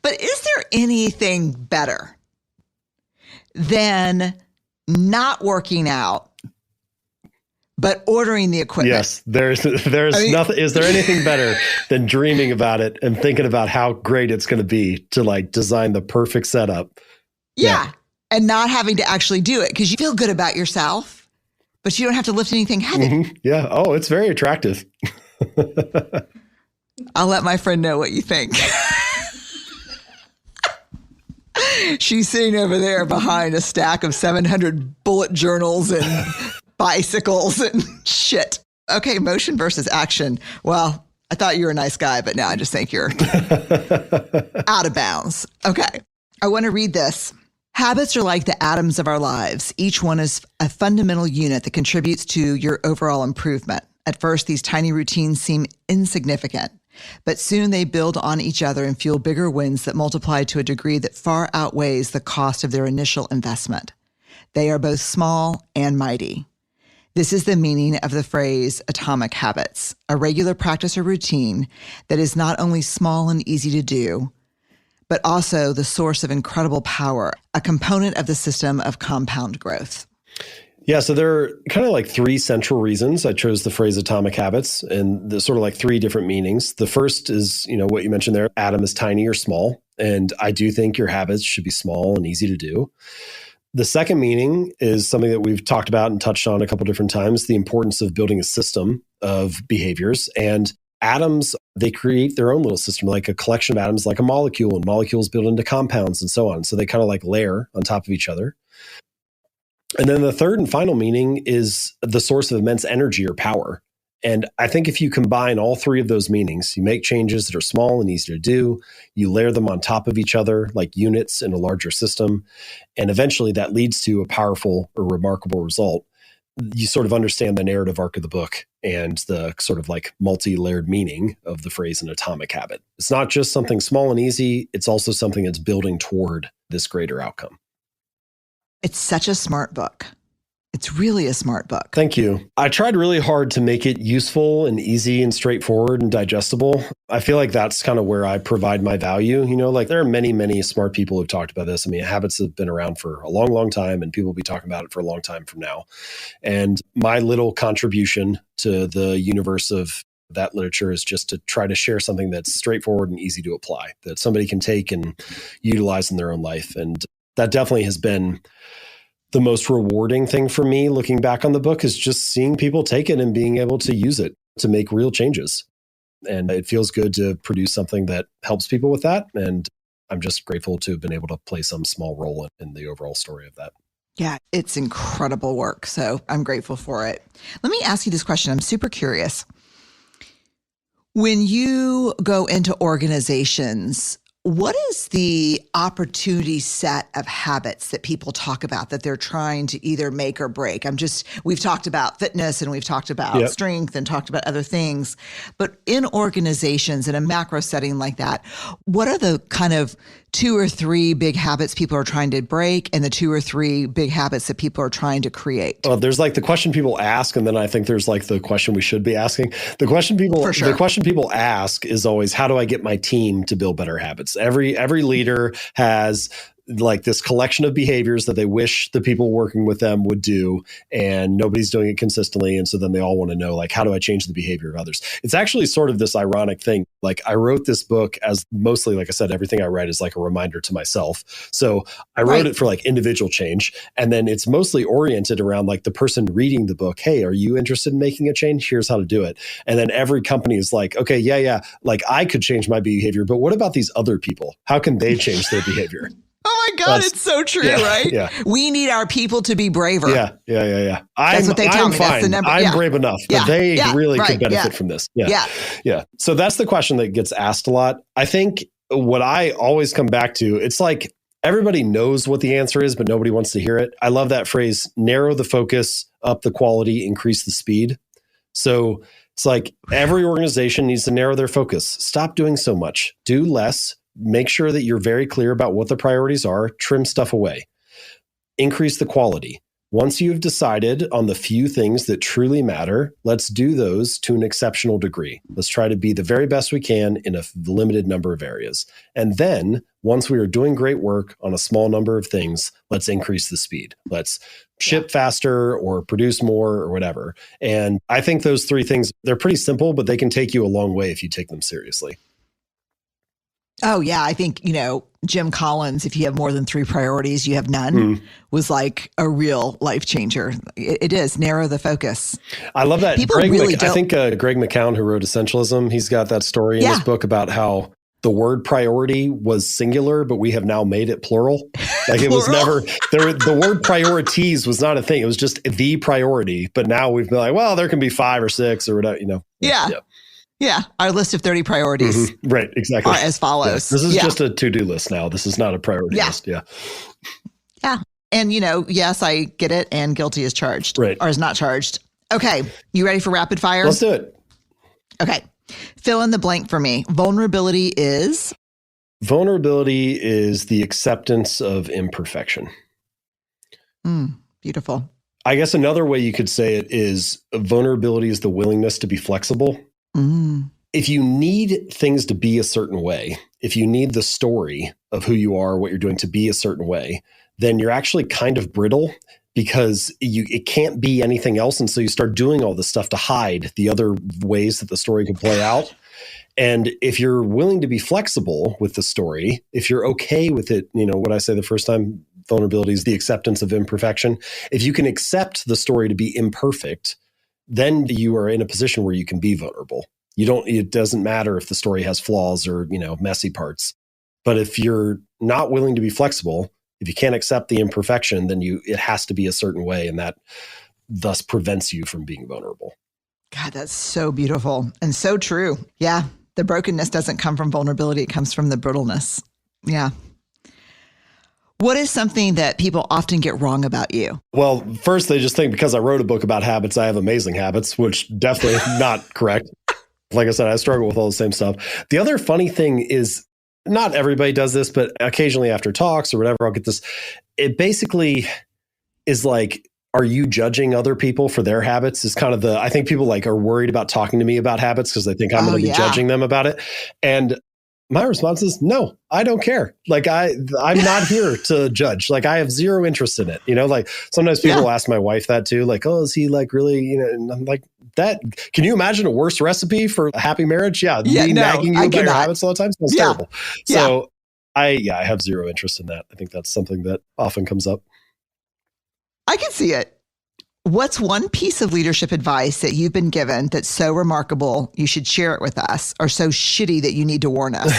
But is there anything better than not working out, but ordering the equipment? Yes, there's nothing. Is there anything better than dreaming about it and thinking about how great it's going to be to like design the perfect setup? Yeah. And not having to actually do it because you feel good about yourself, but you don't have to lift anything heavy. Mm-hmm. Yeah. Oh, it's very attractive. I'll let my friend know what you think. She's sitting over there behind a stack of 700 bullet journals and bicycles and shit. Okay, motion versus action. Well, I thought you were a nice guy, but now I just think you're out of bounds. Okay, I want to read this. Habits are like the atoms of our lives. Each one is a fundamental unit that contributes to your overall improvement. At first, these tiny routines seem insignificant, but soon they build on each other and fuel bigger wins that multiply to a degree that far outweighs the cost of their initial investment. They are both small and mighty. This is the meaning of the phrase atomic habits, a regular practice or routine that is not only small and easy to do, but also the source of incredible power, a component of the system of compound growth. Yeah, so there are kind of like three central reasons I chose the phrase atomic habits, and there's sort of like three different meanings. The first is, what you mentioned there, atom is tiny or small, and I do think your habits should be small and easy to do. The second meaning is something that we've talked about and touched on a couple different times, the importance of building a system of behaviors. And atoms, they create their own little system, like a collection of atoms, like a molecule, and molecules build into compounds and so on. So they kind of like layer on top of each other. And then the third and final meaning is the source of immense energy or power. And I think if you combine all three of those meanings, you make changes that are small and easy to do, you layer them on top of each other like units in a larger system, and eventually that leads to a powerful or remarkable result. You sort of understand the narrative arc of the book and the sort of like multi-layered meaning of the phrase an atomic habit. It's not just something small and easy, it's also something that's building toward this greater outcome. It's such a smart book. It's really a smart book. Thank you. I tried really hard to make it useful and easy and straightforward and digestible. I feel like that's kind of where I provide my value. You know, like there are many, many smart people who've talked about this. I mean, habits have been around for a long, long time, and people will be talking about it for a long time from now. And my little contribution to the universe of that literature is just to try to share something that's straightforward and easy to apply, that somebody can take and utilize in their own life. And that definitely has been the most rewarding thing for me looking back on the book, is just seeing people take it and being able to use it to make real changes. And it feels good to produce something that helps people with that. And I'm just grateful to have been able to play some small role in the overall story of that. Yeah, it's incredible work. So I'm grateful for it. Let me ask you this question. I'm super curious. When you go into organizations, what is the opportunity set of habits that people talk about that they're trying to either make or break? We've talked about fitness and we've talked about strength and talked about other things, but in organizations in a macro setting like that, what are the kind of 2 or 3 big habits people are trying to break and the 2 or 3 big habits that people are trying to create? Well, there's like the question people ask, and then I think there's like the question we should be asking. The question people ask is always, how do I get my team to build better habits? Every leader has like this collection of behaviors that they wish the people working with them would do, and nobody's doing it consistently. And so then they all want to know, like, how do I change the behavior of others? It's actually sort of this ironic thing. Like, I wrote this book as mostly, like I said, everything I write is like a reminder to myself. So I wrote it for like individual change. And then it's mostly oriented around like the person reading the book. Hey, are you interested in making a change? Here's how to do it. And then every company is like, okay, yeah. Like I could change my behavior, but what about these other people? How can they change their behavior? Oh my God, it's so true, right? Yeah. We need our people to be braver. Yeah. That's what they tell me. Fine. That's the number. I'm brave enough, but they really could benefit from this. Yeah. So that's the question that gets asked a lot. I think what I always come back to, it's like everybody knows what the answer is, but nobody wants to hear it. I love that phrase, narrow the focus, up the quality, increase the speed. So it's like every organization needs to narrow their focus. Stop doing so much. Do less. Make sure that you're very clear about what the priorities are. Trim stuff away. Increase the quality. Once you've decided on the few things that truly matter, let's do those to an exceptional degree. Let's try to be the very best we can in a limited number of areas. And then, once we are doing great work on a small number of things, let's increase the speed. Let's ship faster or produce more or whatever. And I think those 3 things, they're pretty simple, but they can take you a long way if you take them seriously. Oh, yeah. I think, Jim Collins, if you have more than 3 priorities, you have none, was like a real life changer. It is narrow the focus. I love that. People really don't. I think Greg McKeown, who wrote Essentialism, he's got that story in his book about how the word priority was singular, but we have now made it plural. Like it was never there. The word priorities was not a thing. It was just the priority. But now we've been like, well, there can be 5 or 6 or whatever, Yeah. Our list of 30 priorities. Right. Exactly. Are as follows. Yeah. This is just a to-do list now. This is not a priority list. Yeah. And, yes, I get it. And guilty is charged. Right. Or is not charged. Okay. You ready for rapid fire? Let's do it. Okay. Fill in the blank for me. Vulnerability is? Vulnerability is the acceptance of imperfection. Beautiful. I guess another way you could say it is vulnerability is the willingness to be flexible. If you need things to be a certain way, if you need the story of who you are, what you're doing to be a certain way, then you're actually kind of brittle because it can't be anything else. And so you start doing all this stuff to hide the other ways that the story could play out. And if you're willing to be flexible with the story, if you're okay with it, what I say the first time, vulnerability is the acceptance of imperfection. If you can accept the story to be imperfect, then you are in a position where you can be vulnerable. It doesn't matter if the story has flaws or, messy parts. But if you're not willing to be flexible, if you can't accept the imperfection, then it has to be a certain way. And that thus prevents you from being vulnerable. God, that's so beautiful and so true. Yeah. The brokenness doesn't come from vulnerability. It comes from the brittleness. Yeah. What is something that people often get wrong about you? Well, first, they just think because I wrote a book about habits, I have amazing habits, which definitely not correct. Like I said, I struggle with all the same stuff. The other funny thing is not everybody does this, but occasionally after talks or whatever, I'll get this. It basically is like, are you judging other people for their habits? Is kind of I think people like are worried about talking to me about habits because they think I'm going to be judging them about it. And my response is no, I don't care. Like I'm not here to judge. Like I have zero interest in it. Like sometimes people ask my wife that too. Like, oh, is he like really, and I'm like, that, can you imagine a worse recipe for a happy marriage? Yeah. Me nagging you about your habits all the time sounds terrible. So I have zero interest in that. I think that's something that often comes up. I can see it. What's one piece of leadership advice that you've been given that's so remarkable you should share it with us, or so shitty that you need to warn us?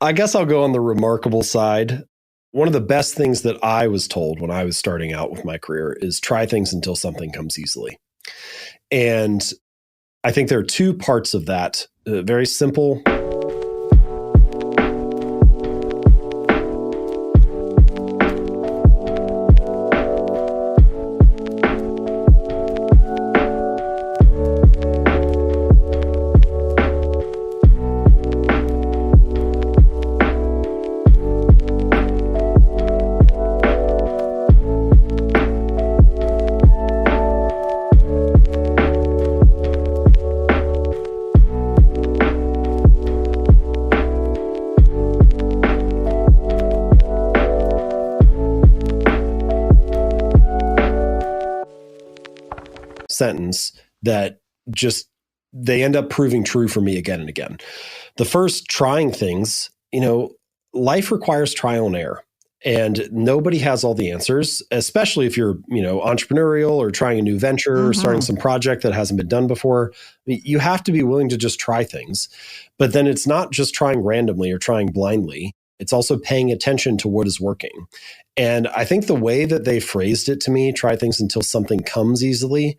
I guess I'll go on the remarkable side. One of the best things that I was told when I was starting out with my career is try things until something comes easily. And I think there are two parts of that. Very simple. Sentence that just they end up proving true for me again and again. The first, trying things, life requires trial and error, and nobody has all the answers, especially if you're, entrepreneurial or trying a new venture or starting some project that hasn't been done before. You have to be willing to just try things. But then it's not just trying randomly or trying blindly. It's also paying attention to what is working. And I think the way that they phrased it to me, try things until something comes easily,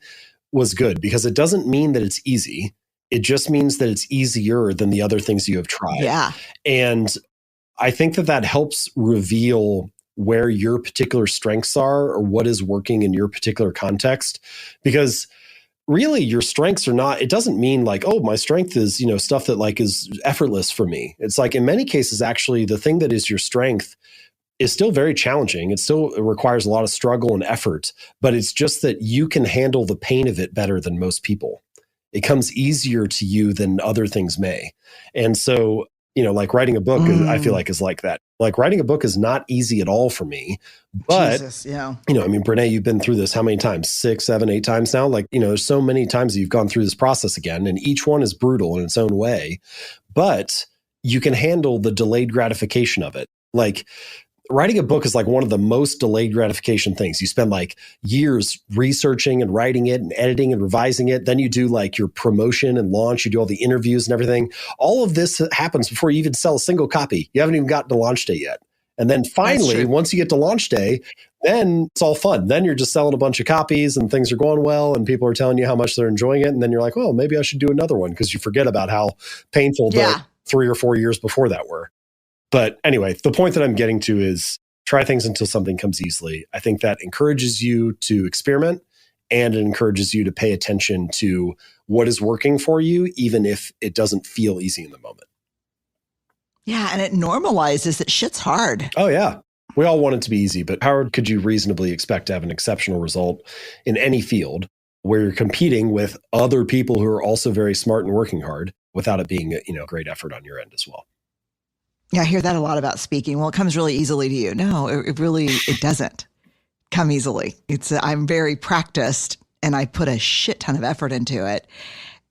was good, because it doesn't mean that it's easy. It just means that it's easier than the other things you have tried. Yeah. And I think that helps reveal where your particular strengths are or what is working in your particular context. Because really your strengths are not, it doesn't mean like, oh, my strength is, stuff that like is effortless for me. It's like in many cases, actually, the thing that is your strength is still very challenging. It still requires a lot of struggle and effort, but it's just that you can handle the pain of it better than most people. It comes easier to you than other things may. And so, like writing a book, I feel like is like that. Like writing a book is not easy at all for me, but Jesus, yeah. Brene, you've been through this how many times? 6, 7, 8 times now? Like, there's so many times that you've gone through this process again, and each one is brutal in its own way, but you can handle the delayed gratification of it. Like, writing a book is like one of the most delayed gratification things. You spend like years researching and writing it and editing and revising it. Then you do like your promotion and launch. You do all the interviews and everything. All of this happens before you even sell a single copy. You haven't even gotten to launch day yet. And then finally, once you get to launch day, then it's all fun. Then you're just selling a bunch of copies and things are going well and people are telling you how much they're enjoying it. And then you're like, oh, maybe I should do another one, because you forget about how painful the 3 or 4 years before that were. But anyway, the point that I'm getting to is try things until something comes easily. I think that encourages you to experiment, and it encourages you to pay attention to what is working for you, even if it doesn't feel easy in the moment. Yeah. And it normalizes that shit's hard. Oh, yeah. We all want it to be easy, but how could you reasonably expect to have an exceptional result in any field where you're competing with other people who are also very smart and working hard without it being a great effort on your end as well? Yeah, I hear that a lot about speaking. Well, it comes really easily to you. No, it doesn't come easily. I'm very practiced and I put a shit ton of effort into it.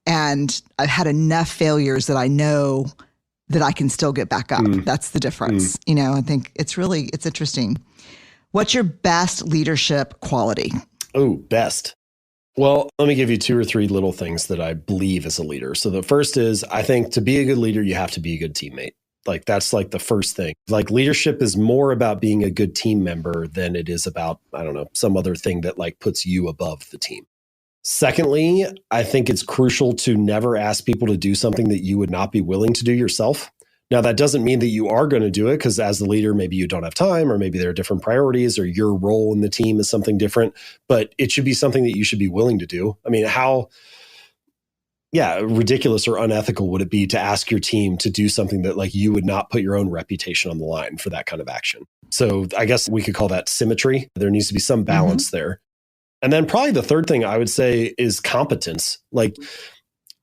And I've had enough failures that I know that I can still get back up. That's the difference. I think it's interesting. What's your best leadership quality? Oh, best. Well, let me give you 2 or 3 little things that I believe as a leader. So the first is, I think to be a good leader, you have to be a good teammate. Like that's like the first thing. Like leadership is more about being a good team member than it is about, I don't know, some other thing that like puts you above the team. Secondly, I think it's crucial to never ask people to do something that you would not be willing to do yourself. Now, that doesn't mean that you are going to do it, because as the leader, maybe you don't have time, or maybe there are different priorities, or your role in the team is something different, but it should be something that you should be willing to do. I mean, how ridiculous or unethical would it be to ask your team to do something that like you would not put your own reputation on the line for that kind of action? So I guess we could call that symmetry. There needs to be some balance there. And then probably the third thing I would say is competence. Like,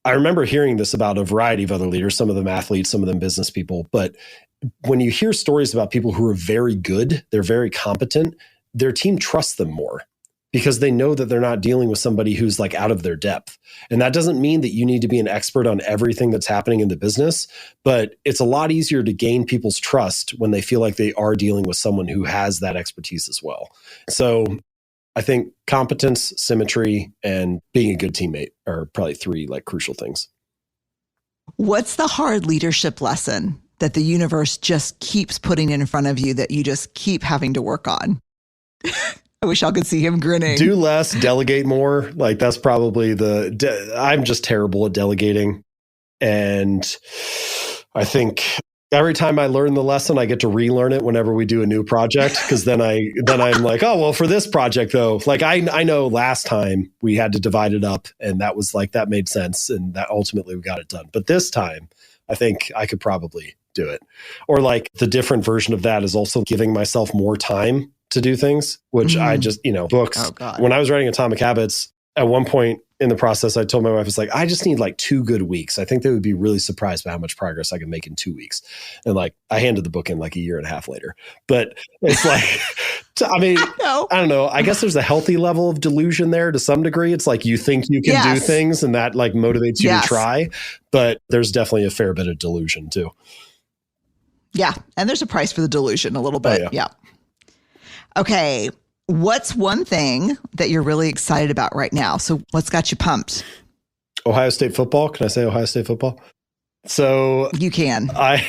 I remember hearing this about a variety of other leaders, some of them athletes, some of them business people. But when you hear stories about people who are very good, they're very competent, their team trusts them more because they know that they're not dealing with somebody who's like out of their depth. And that doesn't mean that you need to be an expert on everything that's happening in the business, but it's a lot easier to gain people's trust when they feel like they are dealing with someone who has that expertise as well. So I think competence, symmetry, and being a good teammate are probably three like crucial things. What's the hard leadership lesson that the universe just keeps putting in front of you that you just keep having to work on? I wish y'all could see him grinning. Do less, delegate more. Like, that's probably I'm just terrible at delegating. And I think every time I learn the lesson, I get to relearn it whenever we do a new project. Because then I'm like, oh, well, for this project though, like I know last time we had to divide it up, and that was like, that made sense, and that ultimately we got it done. But this time, I think I could probably do it. Or like the different version of that is also giving myself more time to do things, which I just, books. Oh, God. When I was writing Atomic Habits, at one point in the process, I told my wife, it's like, I just need like 2 good weeks. I think they would be really surprised by how much progress I can make in 2 weeks. And like, I handed the book in like a year and a half later. But it's like, I mean, I don't know. I guess there's a healthy level of delusion there to some degree. It's like you think you can do things, and that like motivates you to try. But there's definitely a fair bit of delusion too. Yeah. And there's a price for the delusion a little bit. Oh, yeah. Okay. What's one thing that you're really excited about right now? So what's got you pumped? Ohio State football. Can I say Ohio State football? So you can. I'm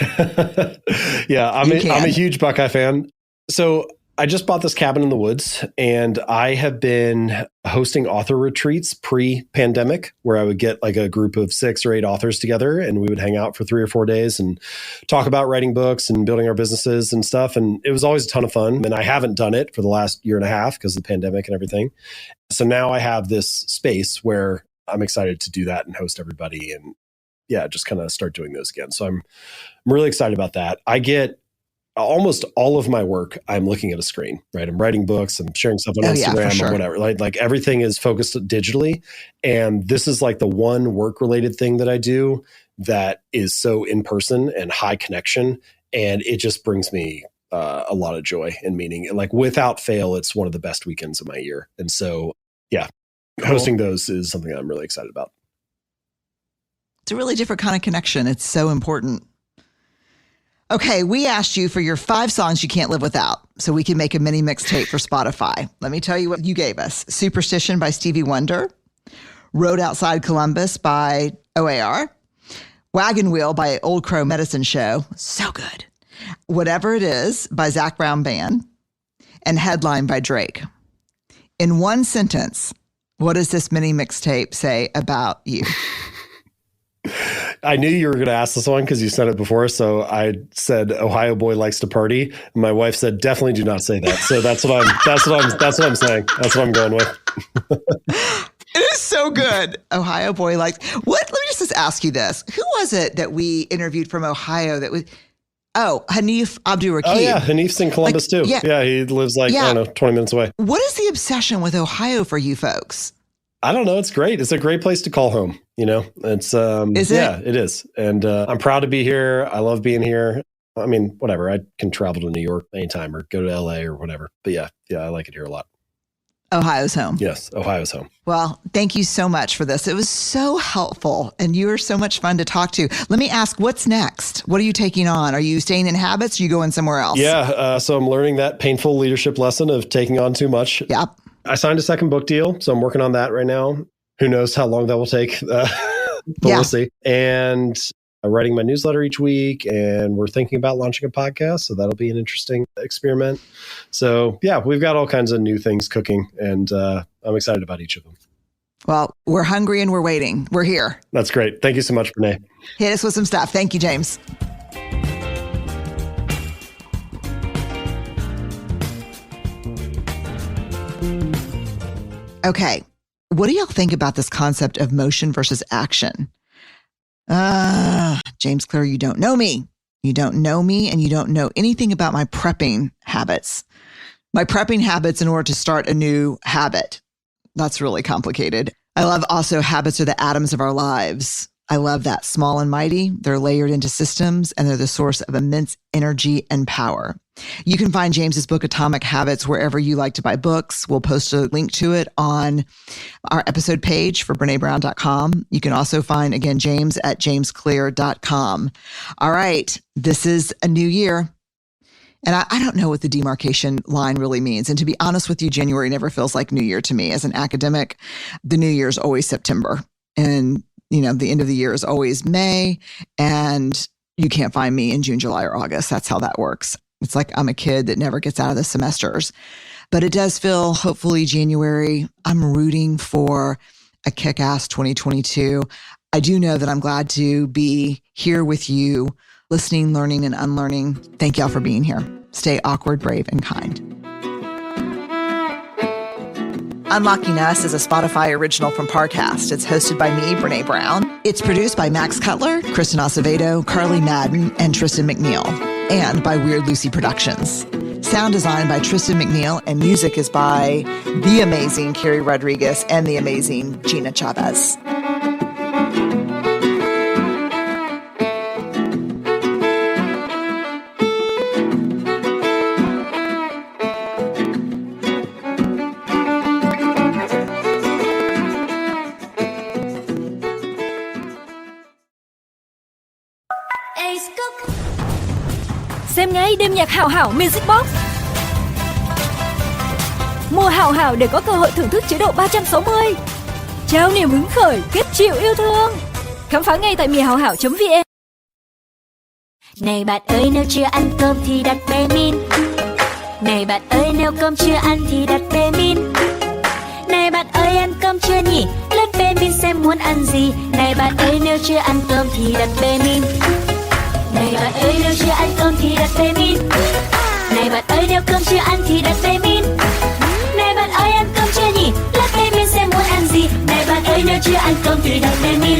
a huge Buckeye fan. So I just bought this cabin in the woods, and I have been hosting author retreats pre-pandemic, where I would get like a group of 6 or 8 authors together, and we would hang out for 3 or 4 days and talk about writing books and building our businesses and stuff. And it was always a ton of fun. And I haven't done it for the last year and a half because of the pandemic and everything. So now I have this space where I'm excited to do that and host everybody, and just kind of start doing those again. So I'm really excited about that. I get almost all of my work, I'm looking at a screen, right? I'm writing books, I'm sharing stuff on Instagram or whatever. Like everything is focused digitally. And this is like the one work-related thing that I do that is so in person and high connection. And it just brings me a lot of joy and meaning. And like without fail, it's one of the best weekends of my year. And so, hosting those is something I'm really excited about. It's a really different kind of connection. It's so important. Okay, we asked you for your 5 songs you can't live without, so we can make a mini mixtape for Spotify. Let me tell you what you gave us. Superstition by Stevie Wonder, Road Outside Columbus by OAR, Wagon Wheel by Old Crow Medicine Show, so good, Whatever It Is by Zac Brown Band, and Headline by Drake. In one sentence, what does this mini mixtape say about you? I knew you were going to ask this one because you said it before. So I said, Ohio boy likes to party. And my wife said, definitely do not say that. So that's what I'm saying. That's what I'm going with. It is so good. Ohio boy likes what? Let me just ask you this. Who was it that we interviewed from Ohio that was, Hanif Abdurraqib. Oh yeah. Hanif's in Columbus too. Yeah. He lives I don't know, 20 minutes away. What is the obsession with Ohio for you folks? I don't know. It's great. It's a great place to call home. It's, is it? Yeah, it is. And I'm proud to be here. I love being here. I mean, whatever. I can travel to New York anytime or go to LA or whatever. But yeah, I like it here a lot. Ohio's home. Yes, Ohio's home. Well, thank you so much for this. It was so helpful, and you were so much fun to talk to. Let me ask, what's next? What are you taking on? Are you staying in habits? Or are you going somewhere else? Yeah, so I'm learning that painful leadership lesson of taking on too much. Yep. I signed a second book deal, so I'm working on that right now. Who knows how long that will take, but we'll see. And I'm writing my newsletter each week, and we're thinking about launching a podcast, so that'll be an interesting experiment. So yeah, we've got all kinds of new things cooking, and I'm excited about each of them. Well, we're hungry and we're waiting. We're here. That's great. Thank you so much, Brene. Hit us with some stuff. Thank you, James. Okay. What do y'all think about this concept of motion versus action? James Clear, you don't know me. You don't know me and you don't know anything about my prepping habits. My prepping habits in order to start a new habit. That's really complicated. I love also habits are the atoms of our lives. I love that. Small and mighty. They're layered into systems and they're the source of immense energy and power. You can find James's book, Atomic Habits, wherever you like to buy books. We'll post a link to it on our episode page for BreneBrown.com. You can also find, again, James at jamesclear.com. All right. This is a new year. And I don't know what the demarcation line really means. And to be honest with you, January never feels like New Year to me. As an academic, the New Year is always September. And, the end of the year is always May. And you can't find me in June, July, or August. That's how that works. It's like I'm a kid that never gets out of the semesters. But it does feel, hopefully, January. I'm rooting for a kick-ass 2022. I do know that I'm glad to be here with you, listening, learning, and unlearning. Thank y'all for being here. Stay awkward, brave, and kind. Unlocking Us is a Spotify original from Parcast. It's hosted by me, Brene Brown. It's produced by Max Cutler, Kristen Acevedo, Carly Madden, and Tristan McNeil, and by Weird Lucy Productions. Sound design by Tristan McNeil, and music is by the amazing Carrie Rodriguez and the amazing Gina Chavez. Xem ngay đêm nhạc Hảo Hảo Music Box. Mua Hảo Hảo để có cơ hội thưởng thức chế độ 360. Trao niềm hứng khởi, kết chịu yêu thương. Khám phá ngay tại mìahảo.vn. Này bạn ơi, nếu chưa ăn cơm thì đặt bé Min. Này bạn ơi, nếu cơm chưa ăn thì đặt bé Min. Này bạn ơi, ăn cơm chưa nhỉ? Lên bé Min xem muốn ăn gì. Này bạn ơi, nếu chưa ăn cơm thì đặt bé Min. Này bạn ơi, nếu chưa ăn cơm thì đặt bé Min. Này bạn ơi, nếu cơm chưa ăn thì đặt bé Min. Này bạn ơi, ăn cơm chưa nhỉ? Let bé Min xem muốn ăn gì. Này bạn ơi, nếu chưa ăn cơm thì đặt bé Min.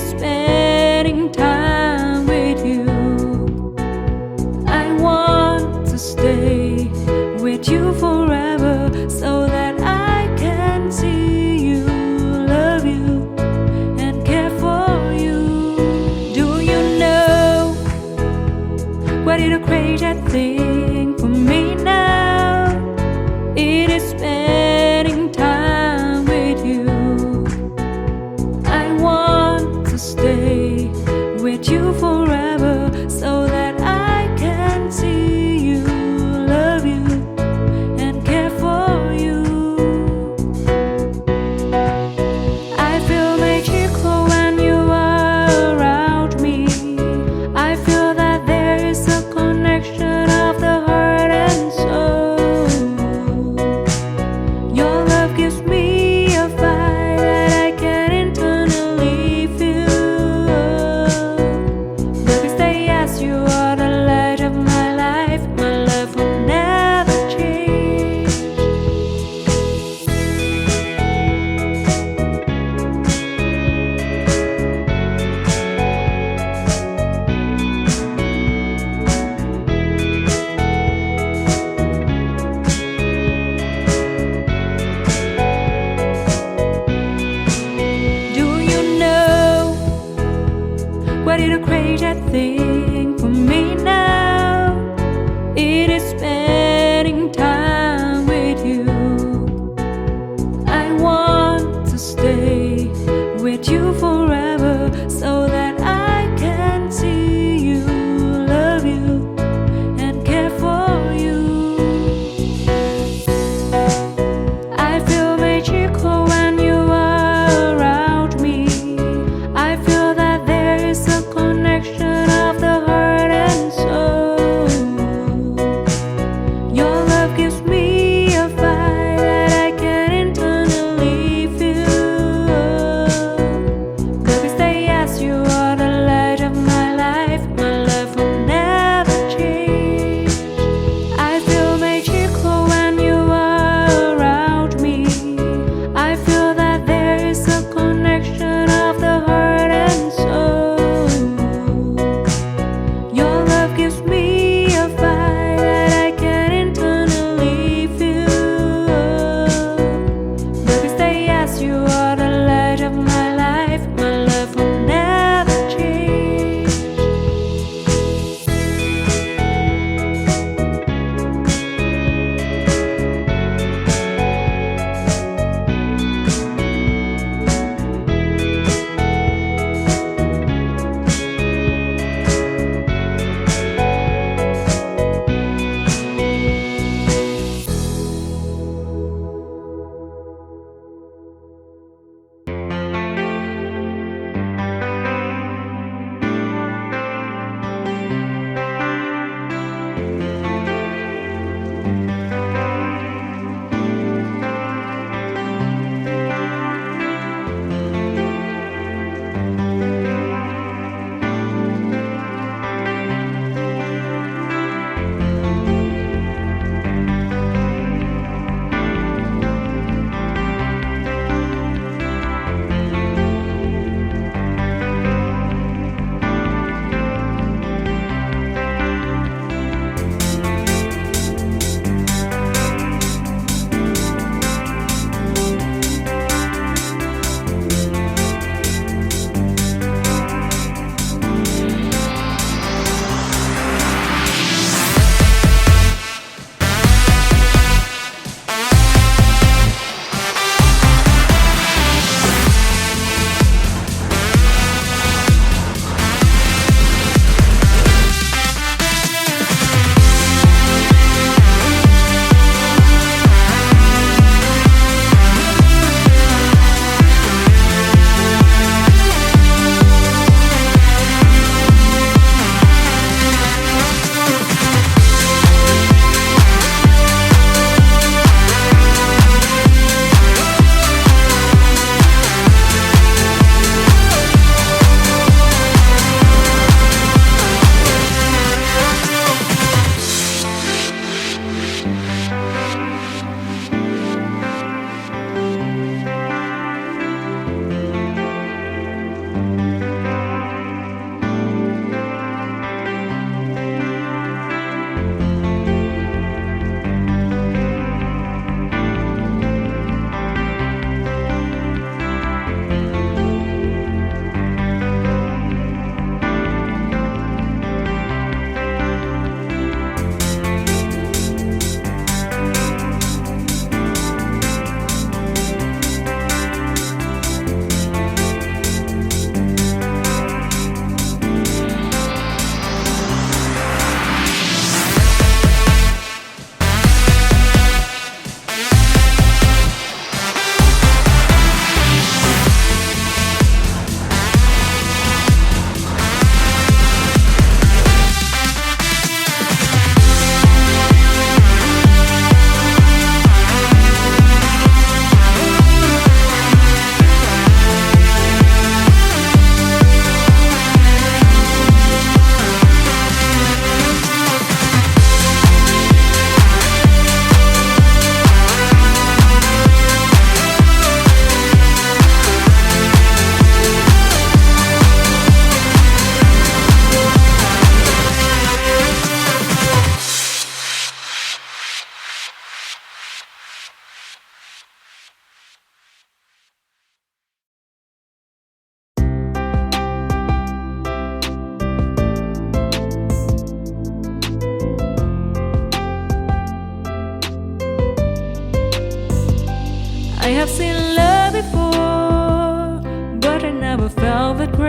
is spending time with you. I want to stay with you forever so that I can see you, love you, and care for you. Do you know what is a crazy thing for me now? It is spending time with you. I want to stay with you forever so that I can see you, love you, and care for you. I feel magical when you are around me. I feel that there is a connection of the heart and soul. Your love gives me a fire that I can internally feel. Baby, stay as you are, the light of my life. My love will never change. Do you know what is a crazy thing for me now? It is spending time with you. I want to stay with you forever so that I can see you, love you, and care for you. I feel magical when you are around me. I feel that there is a connection of the heart and soul. Your love gives me a fire that I can internally feel. Baby, stay as you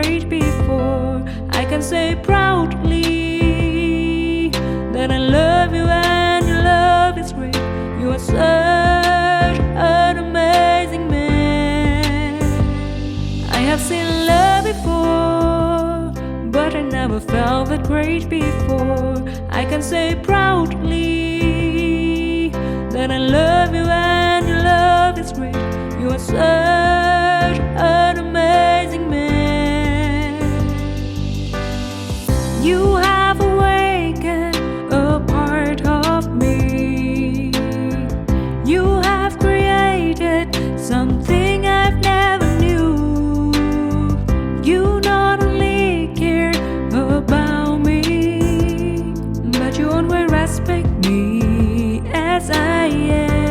great before. I can say proudly that I love you and your love is great. You are such an amazing man. I have seen love before, but I never felt that great before. I can say proudly that I love you and your love is great. You are such an amazing man. You have awakened a part of me. You have created something I've never knew. You not only care about me, but you always respect me as I am.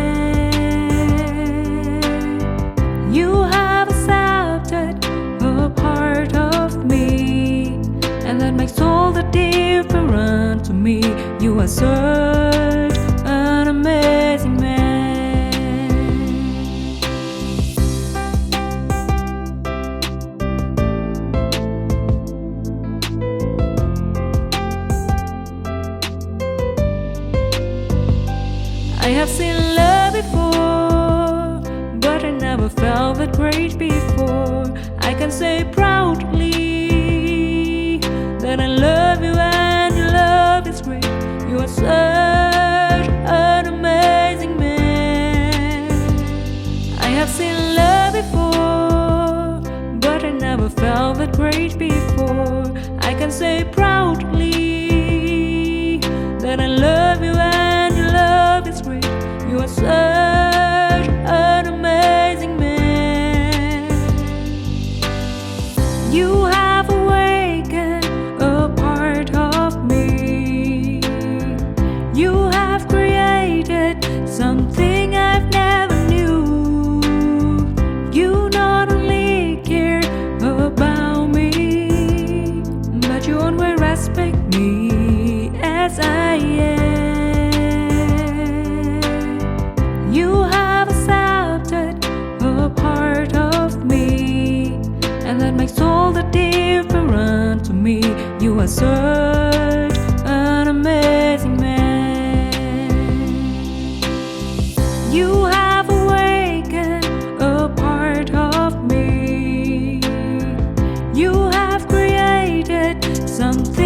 You have accepted a part of me, and that makes all the difference to me. You are such an amazing man. I have seen love before, but I never felt that great before. I can say proudly that I love you and your love is great. You are such an amazing man. I have seen love before, but I never felt that great before. I can say proudly that I love you and your love is great. You are such an amazing man. You have awakened a part of me. You have created something I've never knew. You not only care about me, but you always respect me as I am. You have accepted a part of me, and that makes all the difference to me. You are such an amazing man. You have awakened a part of me. You have created something